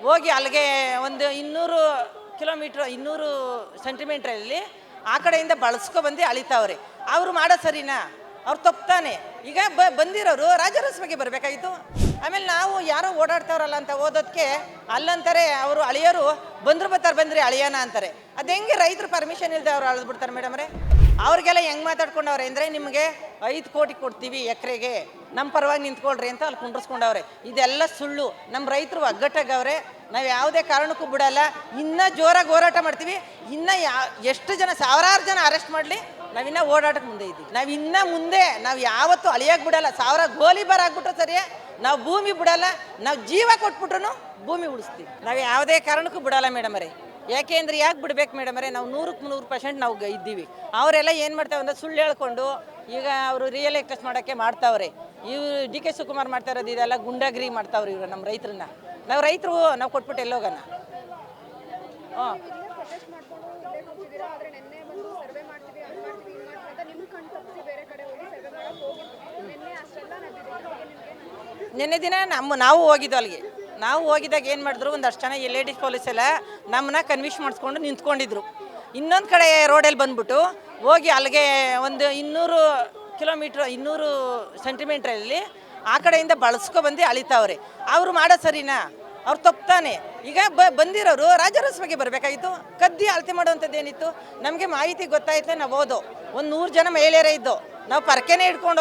ಹೋಗಿ ಅಲ್ಲಿಗೆ ಒಂದು 200 ಕಿಲೋಮೀಟ್ರ್ 200 ಸೆಂಟಿಮೀಟ್ರಲ್ಲಿ ಆ ಕಡೆಯಿಂದ ಬಳಸ್ಕೊಬಂದು ಅಳಿತಾವ್ರೆ. ಅವರು ಮಾಡೋ ಸರಿನಾ? ಅವ್ರು ತಪ್ತಾನೆ. ಈಗ ಬಂದಿರೋರು ರಾಜರಸ್ವಾಗಿ ಬರಬೇಕಾಗಿತ್ತು. ಆಮೇಲೆ ನಾವು ಯಾರೋ ಓಡಾಡ್ತಾವ್ರಲ್ಲ ಅಂತ ಓದೋದಕ್ಕೆ ಅಲ್ಲಂತಾರೆ ಅವರು ಅಳಿಯೋರು ಬಂದ್ರಿ ಅಳಿಯೋಣ ಅಂತಾರೆ. ಅದು ಹೆಂಗೆ ರೈತರು ಪರ್ಮಿಷನ್ ಇಲ್ಲದೆ ಅವ್ರು ಅಳಿದ್ಬಿಡ್ತಾರೆ ಮೇಡಮ್ರೆ? ಅವ್ರಿಗೆಲ್ಲ ಹೆಂಗೆ ಮಾತಾಡ್ಕೊಂಡವ್ರೆ ಅಂದರೆ ನಿಮಗೆ 5 ಕೋಟಿ ಕೊಡ್ತೀವಿ ಎಕರೆಗೆ, ನಮ್ಮ ಪರವಾಗಿ ನಿಂತ್ಕೊಳ್ರಿ ಅಂತ ಅಲ್ಲಿ ಕುಂಡ್ರಿಸ್ಕೊಂಡವ್ರೆ. ಇದೆಲ್ಲ ಸುಳ್ಳು. ನಮ್ಮ ರೈತರು ಒಗ್ಗಟ್ಟಾಗವ್ರೆ. ನಾವು ಯಾವುದೇ ಕಾರಣಕ್ಕೂ ಬಿಡಲ್ಲ. ಇನ್ನೂ ಜೋರಾಗಿ ಹೋರಾಟ ಮಾಡ್ತೀವಿ. ಇನ್ನೂ ಎಷ್ಟು ಜನ, ಸಾವಿರಾರು ಜನ ಅರೆಸ್ಟ್ ಮಾಡಲಿ, ನಾವಿನ್ನೂ ಓಡಾಟಕ್ಕೆ ಮುಂದೆ ಇದ್ದೀವಿ. ನಾವು ಯಾವತ್ತೂ ಅಳಿಯೋಕೆ ಬಿಡಲ್ಲ. 1000 ಗೋಲಿಬಾರ್ ಆಗ್ಬಿಟ್ರು ಸರಿಯೇ, ನಾವು ಭೂಮಿ ಬಿಡಲ್ಲ. ನಾವು ಜೀವ ಕೊಟ್ಬಿಟ್ರು ಭೂಮಿ ಉಳಿಸ್ತೀವಿ. ನಾವು ಯಾವುದೇ ಕಾರಣಕ್ಕೂ ಬಿಡಲ್ಲ ಮೇಡಮರೇ. ಯಾಕೆಂದ್ರೆ ಯಾಕೆ ಬಿಡ್ಬೇಕು ಮೇಡಮರೇ? ನಾವು 100% ನಾವು ಇದ್ದೀವಿ. ಅವರೆಲ್ಲ ಏನು ಮಾಡ್ತಾವೆ ಅಂದರೆ ಸುಳ್ಳು ಹೇಳ್ಕೊಂಡು ಈಗ ಅವರು ರಿಯಲ್ ಎಕ್ಟೆಸ್ಟ್ ಮಾಡೋಕ್ಕೆ ಮಾಡ್ತಾವ್ರೆ. ಇವರು DK ಶಿವಕುಮಾರ್ ಮಾಡ್ತಾ ಇರೋದು ಇದೆಲ್ಲ ಗುಂಡಾಗಿರಿ ಮಾಡ್ತಾವ್ರೆ ಇವರು ನಮ್ಮ ರೈತರನ್ನ. ನಾವು ರೈತರು ನಾವು ಕೊಟ್ಬಿಟ್ಟು ಎಲ್ಲೋಗೋಣ? ಹಾಂ, ನಿನ್ನೆ ದಿನ ನಾವು ಹೋಗಿದ್ದು ಅಲ್ಲಿಗೆ. ನಾವು ಹೋಗಿದ್ದಾಗ ಏನು ಮಾಡಿದ್ರು, ಒಂದಷ್ಟು ಜನ ಈ ಲೇಡೀಸ್ ಪೊಲೀಸ್ ಎಲ್ಲ ನಮ್ಮನ್ನ ಕನ್ವಿನ್ಸ್ ಮಾಡಿಸ್ಕೊಂಡು ನಿಂತ್ಕೊಂಡಿದ್ರು. ಇನ್ನೊಂದು ಕಡೆ ರೋಡಲ್ಲಿ ಬಂದ್ಬಿಟ್ಟು ಹೋಗಿ ಅಲ್ಲಿಗೆ ಒಂದು 200 ಕಿಲೋಮೀಟ್ರ್ 200 ಸೆಂಟಿಮೀಟ್ರಲ್ಲಿ ಆ ಕಡೆಯಿಂದ ಬಳಸ್ಕೊಬಂದು ಅಳಿತಾವ್ರೆ. ಅವರು ಮಾಡೋ ಸರಿನಾ? ಅವ್ರು ತಪ್ತಾನೆ. ಈಗ ಬಂದಿರೋರು ರಾಜರಸ್ವಾಗಿ ಬರಬೇಕಾಗಿತ್ತು. ಕದ್ದಿ ಅಳತೆ ಮಾಡುವಂಥದ್ದು ಏನಿತ್ತು? ನಮಗೆ ಮಾಹಿತಿ ಗೊತ್ತಾಯ್ತು. ನಾವು ಹೋದೋ ಒಂದು 100 ಜನ ಮಹಿಳೆಯರೇ ಇದ್ದು, ನಾವು ಪರಕೆನೇ ಹಿಡ್ಕೊಂಡು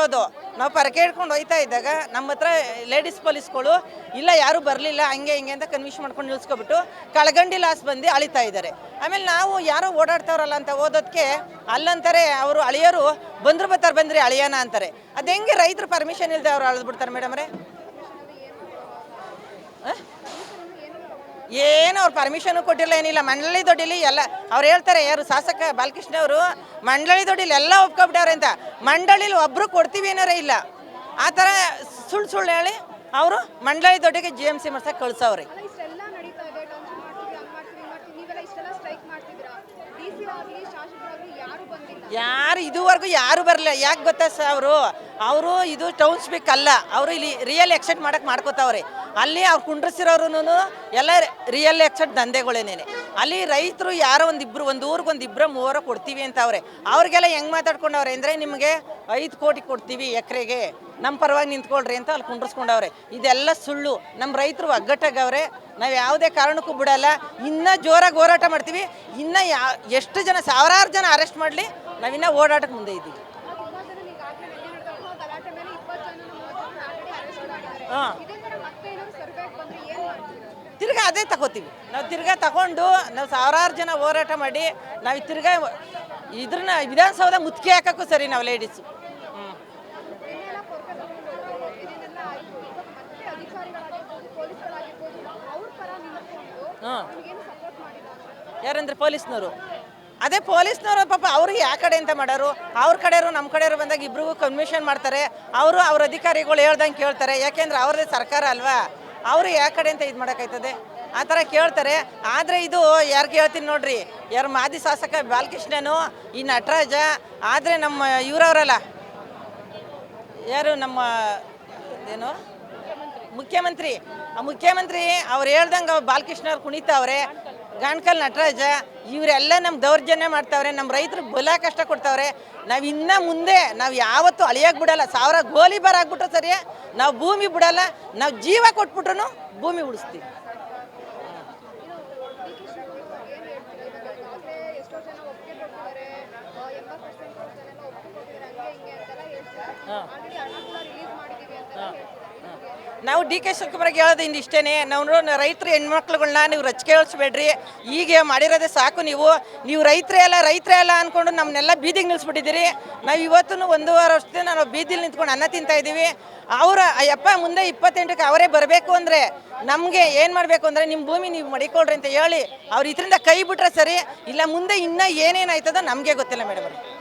ಹೋಯ್ತಾ ಇದ್ದಾಗ ನಮ್ಮ ಹತ್ರ ಲೇಡೀಸ್ ಪೊಲೀಸ್ಗಳು ಇಲ್ಲ ಯಾರೂ ಬರಲಿಲ್ಲ ಹಂಗೆ ಹಿಂಗೆ ಅಂತ ಕನ್ವಿನ್ಸ್ ಮಾಡ್ಕೊಂಡು ನಿಲ್ಸ್ಕೊಬಿಟ್ಟು ಕಳಗಂಡಿ ಲಾಸ್ ಬಂದು ಅಳಿತಾ ಇದ್ದಾರೆ. ಆಮೇಲೆ ನಾವು ಯಾರೋ ಓಡಾಡ್ತಾವ್ರಲ್ಲ ಅಂತ ಓದೋದಕ್ಕೆ ಅಲ್ಲಂತಾರೆ ಅವರು ಅಳಿಯೋರು ಬಂದ್ರಿ ಅಳಿಯೋಣ ಅಂತಾರೆ. ಅದು ಹೆಂಗೆ ರೈತರು ಪರ್ಮಿಷನ್ ಇಲ್ಲದೆ ಅವ್ರು ಅಳಿದ್ಬಿಡ್ತಾರೆ ಮೇಡಮ್ರೆ? ಏನು ಅವ್ರು ಪರ್ಮಿಷನ್ ಕೊಟ್ಟಿಲ್ಲ, ಏನಿಲ್ಲ. ಮಂಡಳಿ ದೊಡ್ಡಿಲಿ ಎಲ್ಲ ಅವ್ರು ಹೇಳ್ತಾರೆ, ಯಾರು ಶಾಸಕ ಬಾಲಕೃಷ್ಣ ಅವರು ಮಂಡಳಿ ದೊಡ್ಡಿಲಿ ಎಲ್ಲ ಒಪ್ಕೊಬಿಟ್ಟವ್ರೆ ಅಂತ. ಮಂಡಳಿಲಿ ಒಬ್ಬರು ಕೊಡ್ತೀವಿ ಏನಾರೇ ಇಲ್ಲ. ಆ ಥರ ಸುಳ್ಳು ಹೇಳಿ ಅವರು ಮಂಡಳಿ ದೊಡ್ಡಿಗೆ GMC ಮಾಡ್ಸಕ್ಕೆ ಕಳ್ಸವ್ರಿ. ಇದುವರೆಗೂ ಯಾರು ಬರಲಿಲ್ಲ. ಯಾಕೆ ಗೊತ್ತಾ ಅವರು ಇದು ಟೌನ್ಶಿಪ್ ಅಲ್ಲ, ಅವರು ಇಲ್ಲಿ ರಿಯಲ್ ಎಕ್ಸೆಟ್ ಮಾಡ್ಕೋತಾವ್ರೆ. ಅಲ್ಲಿ ಅವ್ರು ಕುಂಡ್ರಿಸಿರೋರು ಎಲ್ಲ ರಿಯಲ್ ಎಕ್ಸೆಟ್ ದಂಧೆಗಳೇನೇನೆ. ಅಲ್ಲಿ ರೈತರು ಯಾರೋ ಒಂದು ಊರಿಗೆ 2-3 ಕೊಡ್ತೀವಿ ಅಂತ ಅವ್ರಿಗೆಲ್ಲ ಹೆಂಗೆ ಮಾತಾಡ್ಕೊಂಡವ್ರೆ ಅಂದರೆ ನಿಮಗೆ 5 ಕೋಟಿ ಕೊಡ್ತೀವಿ ಎಕರೆಗೆ, ನಮ್ಮ ಪರವಾಗಿ ನಿಂತ್ಕೊಳ್ರಿ ಅಂತ ಅಲ್ಲಿ ಕುಂಡ್ರಿಸ್ಕೊಂಡವ್ರೆ. ಇದೆಲ್ಲ ಸುಳ್ಳು. ನಮ್ಮ ರೈತರು ಒಗ್ಗಟ್ಟಾಗವ್ರೆ. ನಾವು ಯಾವುದೇ ಕಾರಣಕ್ಕೂ ಬಿಡಲ್ಲ. ಇನ್ನೂ ಜೋರಾಗಿ ಹೋರಾಟ ಮಾಡ್ತೀವಿ. ಇನ್ನೂ ಎಷ್ಟು ಜನ, ಸಾವಿರಾರು ಜನ ಅರೆಸ್ಟ್ ಮಾಡಲಿ, ನಾವಿನ್ನೂ ಓಡಾಟಕ್ಕೆ ಮುಂದೆ ಇದ್ದೀವಿ. ಹಾಂ, ತಿರ್ಗಾ ಅದೇ ತಗೋತೀವಿ ನಾವು. ತಿರ್ಗಾ ತಗೊಂಡು ನಾವು ಸಾವಿರಾರು ಜನ ಹೋರಾಟ ಮಾಡಿ ನಾವು ತಿರ್ಗಾ ಇದ್ರನ್ನ ವಿಧಾನಸೌಧ ಮುತ್ತಿಗೆ ಹಾಕೋಕ್ಕೂ ಸರಿ ನಾವು ಲೇಡೀಸು. ಹಾಂ, ಯಾರಂದ್ರೆ ಪೊಲೀಸ್ನವರು. ಅದೇ ಪೊಲೀಸ್ನವರು ಪಾಪ ಅವ್ರಿಗೆ ಯಾವ ಕಡೆ ಅಂತ ಮಾಡೋರು, ಅವ್ರ ಕಡೆಯವರು ನಮ್ಮ ಕಡೆಯವರು ಬಂದಾಗ ಇಬ್ರಿಗೂ ಕನ್ವಿಷನ್ ಮಾಡ್ತಾರೆ. ಅವ್ರ ಅಧಿಕಾರಿಗಳು ಹೇಳ್ದಂಗೆ ಕೇಳ್ತಾರೆ. ಯಾಕೆಂದ್ರೆ ಅವ್ರದ್ದೇ ಸರ್ಕಾರ ಅಲ್ವಾ, ಅವರು ಯಾವ ಕಡೆ ಅಂತ ಇದು ಮಾಡೋಕ್ಕಾಯ್ತದೆ? ಆ ಥರ ಕೇಳ್ತಾರೆ. ಆದರೆ ಇದು ಯಾರು ಕೇಳ್ತೀನಿ ನೋಡ್ರಿ, ಯಾರು ಮಾಜಿ ಶಾಸಕ ಬಾಲಕೃಷ್ಣನು, ಈ ನಟರಾಜ, ಆದರೆ ನಮ್ಮ ಇವರವರಲ್ಲ ಯಾರು ನಮ್ಮ ಏನು ಮುಖ್ಯಮಂತ್ರಿ, ಆ ಮುಖ್ಯಮಂತ್ರಿ ಅವ್ರು ಹೇಳ್ದಂಗೆ ಬಾಲಕೃಷ್ಣ ಅವ್ರು ಕುಣಿತಾವ್ರೆ. ಗಾಣ್ಕಲ್ ನಟರಾಜ ಇವರೆಲ್ಲ ನಮ್ಮ ದೌರ್ಜನ್ಯ ಮಾಡ್ತಾವ್ರೆ. ನಮ್ಮ ರೈತರಿಗೆ ಬಲ ಕಷ್ಟ ಕೊಡ್ತಾವ್ರೆ. ನಾವು ಇನ್ನೂ ಮುಂದೆ ನಾವು ಯಾವತ್ತೂ ಅಳಿಯೋಕೆ ಬಿಡಲ್ಲ. 1000 ಗೋಲಿಬಾರ್ ಆಗ್ಬಿಟ್ರು ಸರಿಯೇ, ನಾವು ಭೂಮಿ ಬಿಡಲ್ಲ. ನಾವು ಜೀವ ಕೊಟ್ಬಿಟ್ರು ಭೂಮಿ ಉಳಿಸ್ತೀವಿ. ನಾವು DK ಶಿವಕುಮಾರ್ಗೆ ಹೇಳೋದು ಇಷ್ಟೇ, ನಾವು ರೈತರು ಹೆಣ್ಮಕ್ಳುಗಳನ್ನ ನೀವು ರಚಿಸ್ಬೇಡ್ರಿ. ಈಗ ಮಾಡಿರೋದೇ ಸಾಕು. ನೀವು ರೈತರೇ ಅಲ್ಲ ಅಂದ್ಕೊಂಡು ನಮ್ಮನ್ನೆಲ್ಲ ಬೀದಿಗೆ ನಿಲ್ಲಿಸ್ಬಿಟ್ಟಿದ್ದೀರಿ. ನಾವು ಇವತ್ತು 1.5 ವರ್ಷದಿಂದ ನಾವು ಬೀದಿಲಿ ನಿಂತ್ಕೊಂಡು ಅನ್ನ ತಿಂತಾ ಇದ್ದೀವಿ. ಮುಂದೆ 28ಕ್ಕೆ ಅವರೇ ಬರಬೇಕು ಅಂದರೆ ನಮಗೆ ಏನು ಮಾಡಬೇಕು ಅಂದರೆ ನಿಮ್ಮ ಭೂಮಿ ನೀವು ಮಡಿಕೊಳ್ರಿ ಅಂತ ಹೇಳಿ ಅವ್ರು ಇದರಿಂದ ಕೈ ಬಿಟ್ರೆ ಸರಿ. ಇಲ್ಲ ಮುಂದೆ ಇನ್ನೂ ಏನೇನಾಯ್ತದೋ ನಮಗೆ ಗೊತ್ತಿಲ್ಲ ಮೇಡಮ್.